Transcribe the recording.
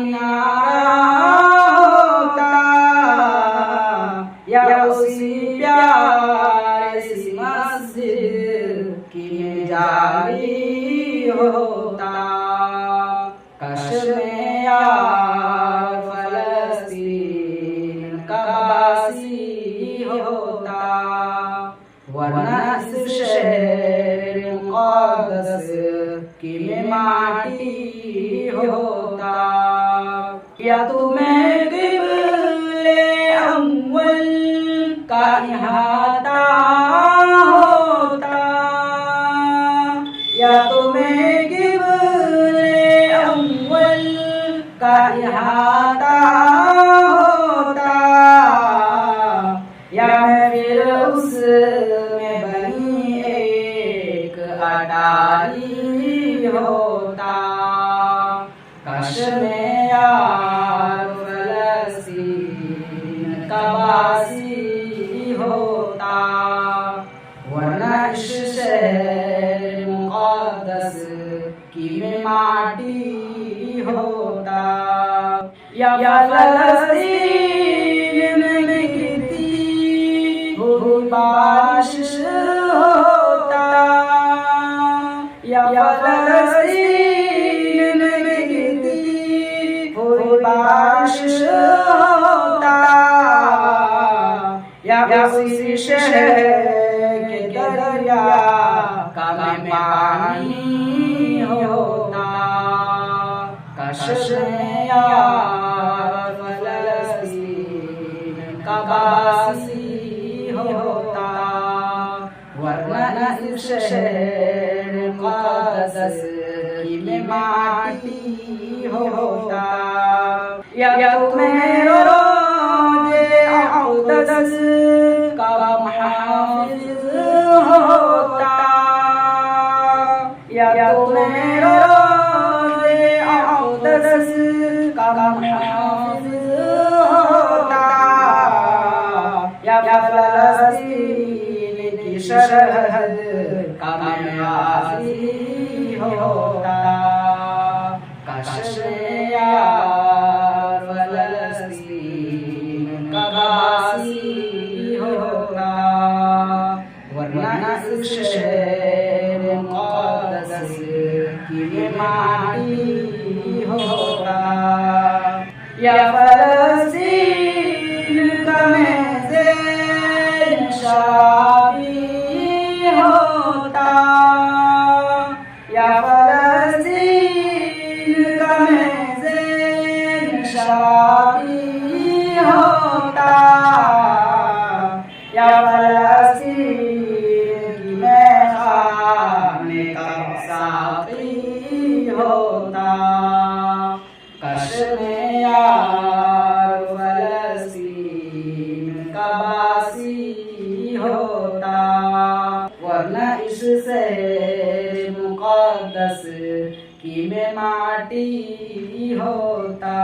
मीनारा होता या उसी प्यारे सी मस्जिद की जाली होता। काश मैं यार फलस्तीन का बासी होता, वरना इस शहर मुक़द्दस की मैं माटी होता। या तुम्हें क़िबले अव्वल का इहाता होता, या तुम्हें क़िबले अव्वल का इहाता होता, या मैं फिर उसमें बनी एक अटारी होता। काश मैं यार फलस्तीन का बासी होता, वरना इस शहर मुक़द्दस की मैं माटी होता। या फलस्तीन में गिरती हुई बारिश होता, या फलस्तीन में गिरती हुई बारिश होता, या उसी शहर के दरिया का मैं पानी होता। काश मैं यार फलस्तीन का बासी होता, वरना इस शहर मुक़द्दस की मैं माटी होता। या तुम्हें रोज़े अक़दस का मुहाफ़िज़ होता, या तुम्हें रोज़े अक़दस का मुहाफ़िज़ होता, या फलस्तीन की सरहद का मैं गाज़ी होता। काश मैं यार फलस्तीन का गाज़ी होता, वरना इस शहर मुक़द्दस की मैं माटी होता। या फलस्तीन का मैं ज़ेर-ए-शाबी होता, या फलस्तीन का मैं ज़ेर-ए-शाबी होता, या फलस्तीन की मैं खाने का साक़ी होता। काश मैं यार फलस्तीन का बासी होता, वरना इस शहर मुक़द्दस की मैं माटी होता।